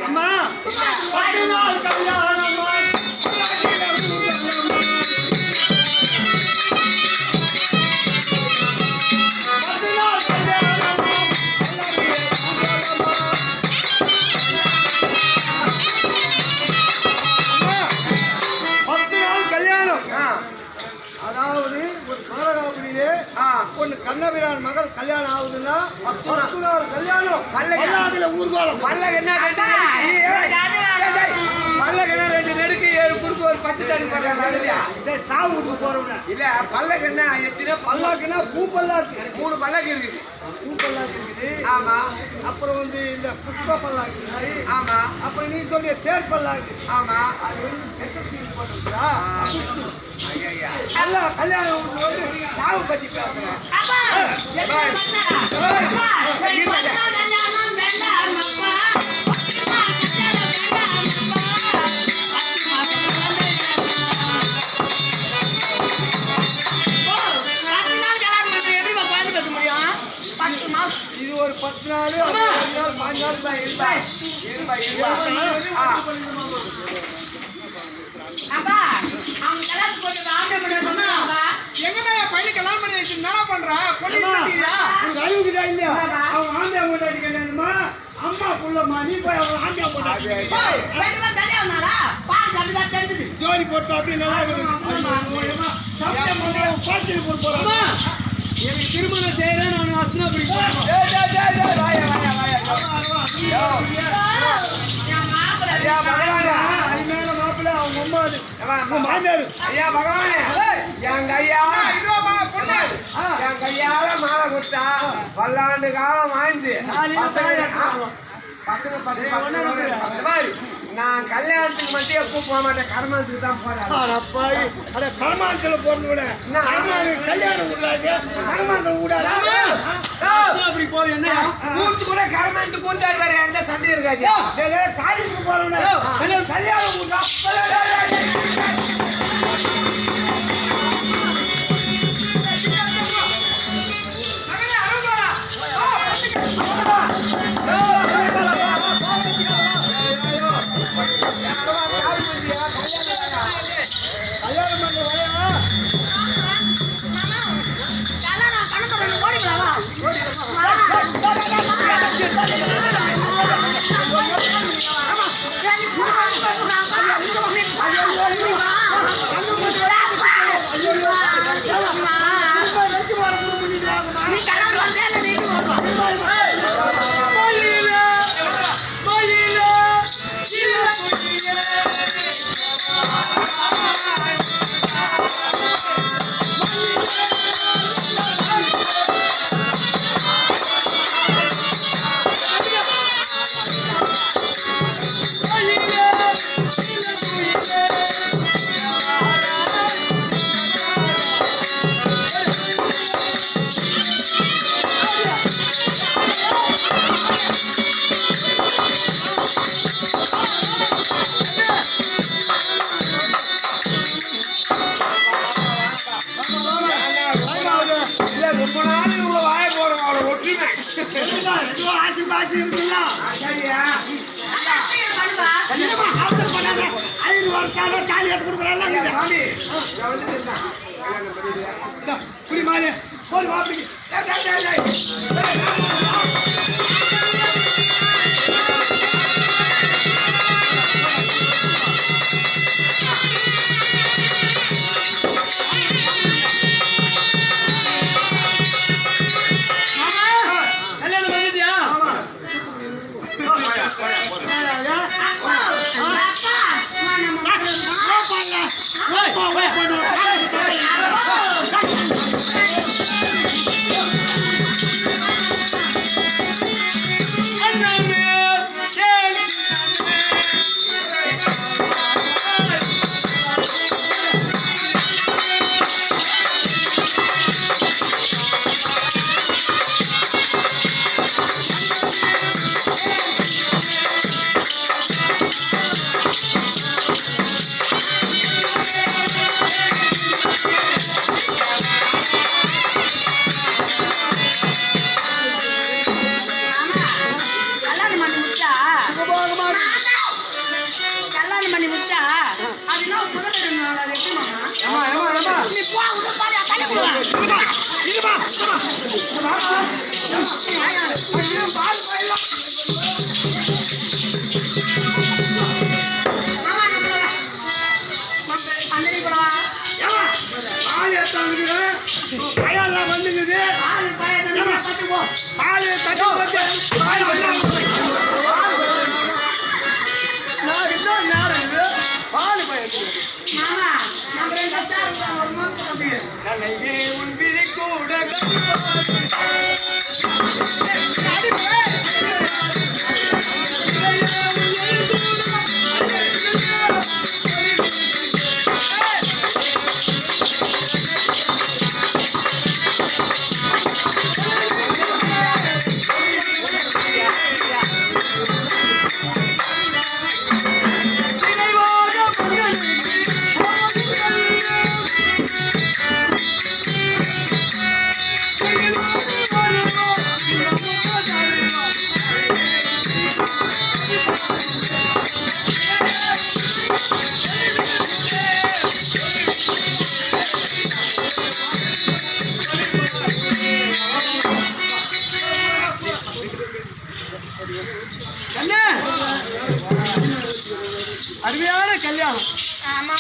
அம்மா 10 நாள் கல்யாணம். 10 நாள் கல்யாணம். அதாவது ஒரு காரகாபுரியிலே ஒன்று கண்ணபிரான் மகள் கல்யாணம் ஆகுதுன்னா 10 நாள் கல்யாணம். பல்லாதுல ஊர்வலம். பல்லக்கு என்ன ரெண்டு நெடுக்கு 7 குறுக்கு ஒரு 10 தடி போடுறாங்க. சாவுக்கு போறவங்க இல்ல பல்லக்கு என்ன எத்தனை பல்லாக்குன்னா பூ பல்லாக்கு. 3 பல்லக்கு இருக்குது. பூ பல்லாக்கு இருக்குது. ஆமா. அப்புறம் வந்து இந்த புஷ்ப பல்லாக்கு இருக்குது. ஆமா. அப்புறம் நீ சொல்லிய தேர் பல்லாக்கு. ஆமா. அது வந்து போட்டுருக்கா. எல்லாம் கல்யாணம் சாவு பத்தி பேசுறேன். இது ஒரு 10 நாள் 5 நாள் 5 நாள் இருப்பா. அப்பா அவங்க கல்யாணம் போட்டு ஆண்டை பண்ணா எங்கடா பையன் கல்யாணம் பண்ணி வச்சு என்ன பண்றா? அறிவுக்குதா இல்லையா? அவங்க ஆண்டியா கொண்டாடி கல்யாணமா அம்மா புள்ளம்மா நீ போய் அவங்க ஆண்டியா கொண்டாடி ஜோடி போட்டு அப்படி நல்லா எனக்கு திருமணம் செய்யறேன் நான் அஸ்னா அப்படி மாப்பிள்ள அவங்க அம்மா மாமியாரு ஐயா பகவானே என் கையால மாலை கொடுத்தா பல்லாண்டு காலம் வாழ்ந்து நான் கல்யாணத்துக்கு மட்டும் எப்போ போக மாட்டேன், கர்மாத்துக்கு தான் போறேன். கர்மாந்தத்துல போறது விட கல்யாணம் விடாது கர்மாந்தம் விடாது. அப்படி போய் என்ன கூட்டு கூட கர்மாந்துக்கு கூட்டாடி வேற எந்த சண்டையும் இருக்காது. காலேஜுக்கு போறவன கல்யாணம் விடா ரொம்ப நாள் இவங்க வாய போடுறோம் அவளை ஒற்றுமை ஏதோ ஆசி பாசி இருக்குல்ல சரியா கல்யாணமா அவசர பண்ணாத 5 வருஷம் தாலி எடுத்து கொடுக்குறேன் சாமி குடி மாலே போடு வாப்பிக்கு கல்யாணம் பண்ணிட்டியா கல்யாணம் பண்ணி முடிச்சா அது என்ன முதல்ல பையெல்லாம் வந்துங்குது பால் தட்டு வந்து நான் இன்னும் நேரம் இது பால் பயன் நனையே உன் விழி கூட அண்ணே அருமையான கல்யாணம் ஆமா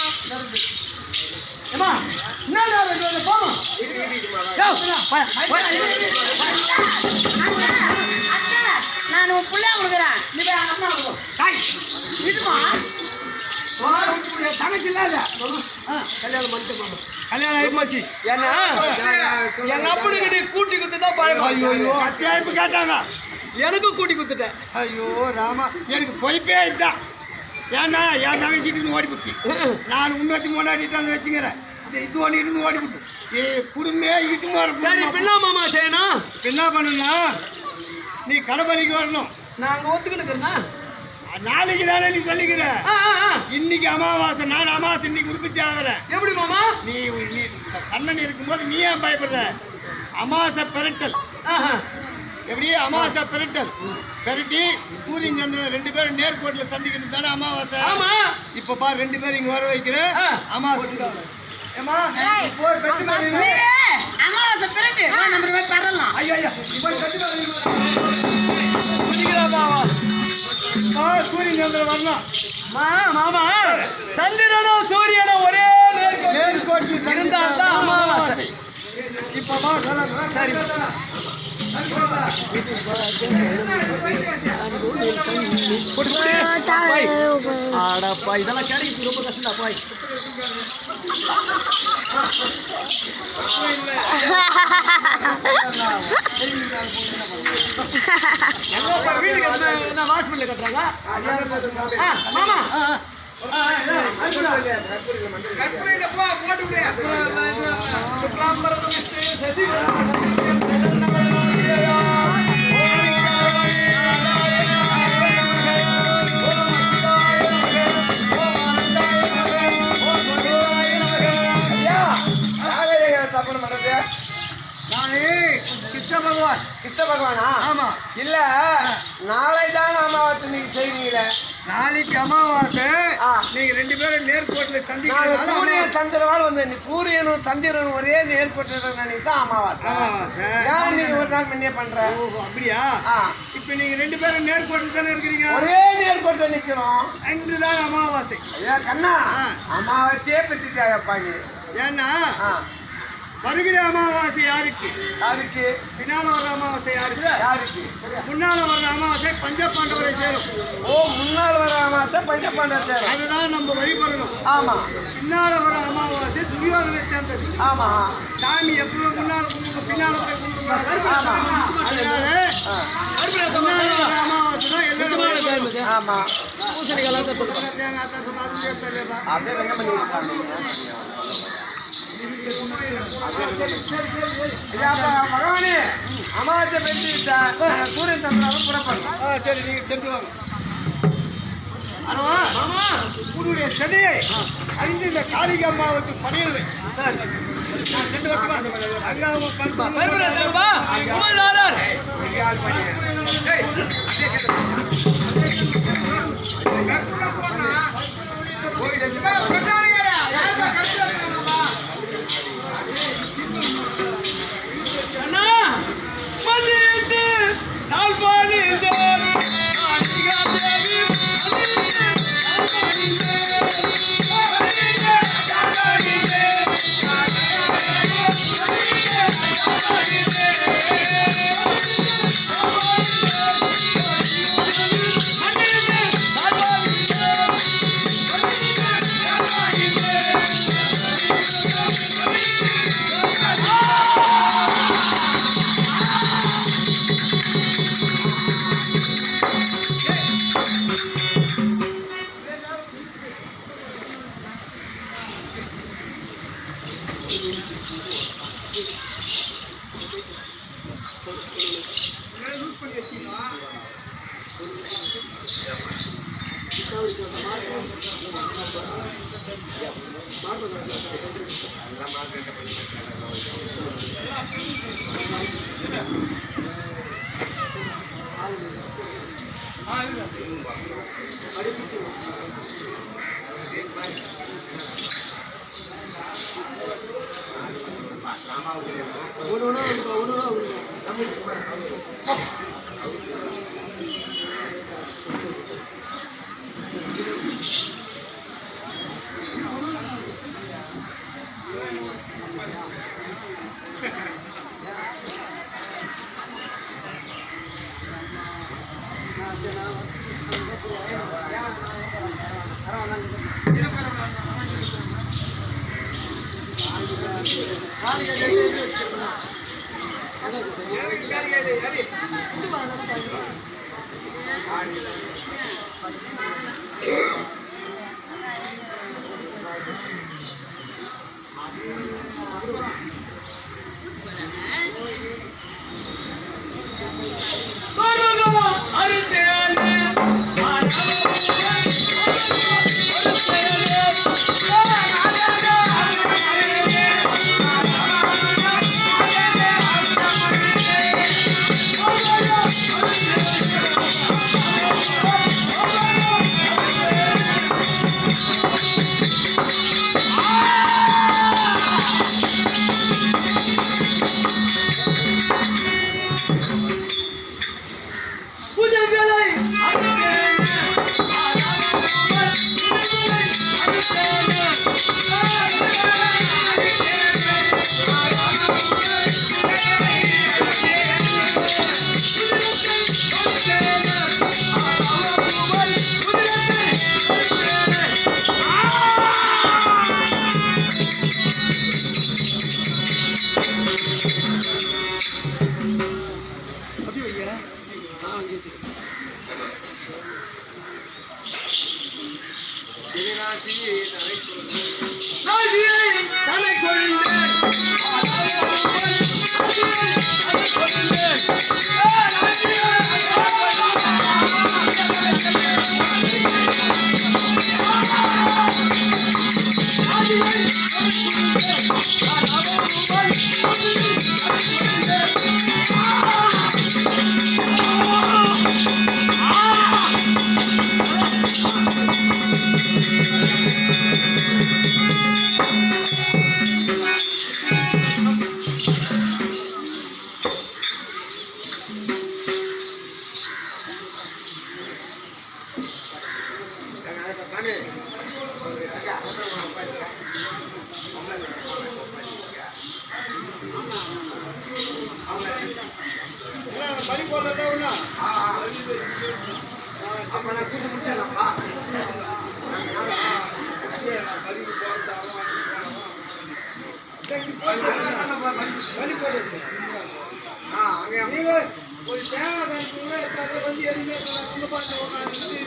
ஏமா என்ன போமா நான் உன் புள்ளைய கொடுக்குறேன் நீ போய் அம்மா இதுமா தனக்கு இல்லாத கல்யாணம் பண்ணிட்டு மாமா கல்யாணம் ஆயிப்போச்சு ஏன்னா எங்க அப்பனுக்கு நீ கூட்டி குத்துதான் பழக்கம் ஐயோ அத்தியாயப்பு கேட்டாங்க எனக்கும் கூட்டி குத்துட்டேன் ஐயோ ராமா எனக்கு பொய்ப்பே இதுதான் ஏன்னா என் தங்கச்சிட்டு ஓடி போச்சு நான் இன்னொருத்தி முன்னாடிட்டு வந்து வச்சுக்கிறேன் இது ஒன்று இருந்து ஓடி போட்டு குடும்பமே இட்டு சரி பின்னா மாமா செய்யணும் என்ன பண்ணணும்னா நீ கடப்பள்ளிக்கு வரணும் நான் அங்க ஒத்துக்கிட்டுக்கிறேன்னா நாளைக்கு தானே நீ சொல்லிக்கிற இன்னைக்கு அமாவாசை நான் அமாவாசை இன்னைக்கு உற்பத்தி ஆகிறேன் எப்படி மாமா நீ நீ கண்ணன் இருக்கும்போது நீ ஏன் பயப்படுற அமாவாசை பெரட்டல் எப்படி அமாவாசை பெரட்டல் பெரட்டி சூரியன் சந்திரன் 2 பேரும் நேர்கோட்டில் சந்திக்கிறது தானே அமாவாசை ஆமா இப்ப பாரு 2 பேரும் இங்க வர வைக்கிறேன் அமாவாசை ஏமா போய் பெட்டு மேல அம்மாவாசை பிறகு நம்ம போய் பரலாம் ஐயா ஐயா இப்போ பெட்டு மேல வரணும். மாமா சந்திரனும் சூரியனும் ஒரே நேர்கோட்டில் இருந்தால் தான் அமாவாசை. இப்போ வா, சரி. ஆடாப்பா இதெல்லாம் கிடைக்கிறது ரொம்ப கஷ்டம்டா பாய். வீட்டுக்கு என்ன வாசல்ல கட்டுறாங்க மாமா. கற்பூரில போ போட்டு விடு. கிருஷ்ண பகவானா? ஆமா. இல்ல நாளைதான் அமாவாசை நீங்க செய்வீங்களே. நாளைக்கு அமாவாசை. நீங்க 2 பேரும் நேர்கோட்டில் சூரியன் சந்திரவால் வந்து சூரியனும் சந்திரனும் ஒரே நேர்கோட்டில் தான் அமாவாசை. ஏன் நீங்க ஒரு நாள் முன்னே பண்ற? அப்படியா? இப்ப நீங்க 2 பேரும் நேர்கோட்டில் தானே இருக்கிறீங்க. ஒரே நேர்கோட்டில் நிக்கிறோம். அன்றுதான் அமாவாசை. ஐயா கண்ணா அமாவாசையே பெற்றுட்டாயப்பா நீ. ஏன்னா வருகிற அமாவாசை யாருக்கு? யாருக்கு? பின்னால வர்ற அமாவாசை யாருக்கு? யாருக்கு? முன்னால வர்ற அமாவாசை பஞ்சபாண்டவரை சேரும். ஓ முன்னால் வர அமாவாசை பஞ்சபாண்டவர் சேரும். அதுதான் நம்ம வழிபடணும். ஆமா. பின்னால வர அமாவாசை துரியோதனை சேர்ந்தது. ஆமா. சாமி எப்பவுமே முன்னால கும்பிட்டு பின்னால போய் கும்பிடுவாங்க. ஆமா. அதனால முன்னால வர அமாவாசை தான் எல்லாரும். ஆமா. பூசணிக்கெல்லாம் தான் சொல்லுவாங்க. தேங்காய் தான் சொல்லாது சேர்த்தா அப்படியே வெங்க பண்ணி பகவானே அமாவாசை பெற்று சூரியன் சந்திரன் புறப்படும். சரி நீங்க சென்று வாங்க. உன்னுடைய சதையை அறிந்து இந்த காளிகா அம்மாவுக்கு பணியல் வை. நான் சென்று வைக்கவா? அங்க அவங்க என்ன பலி போடல ஒண்ணா அப்ப நான் கூட்டு முடிச்சிடலாம்ப்பா. பலி போடுறது அங்கே நீங்க ஒரு தேவை வந்து எதுவுமே ஒன்று பார்த்து உட்காந்து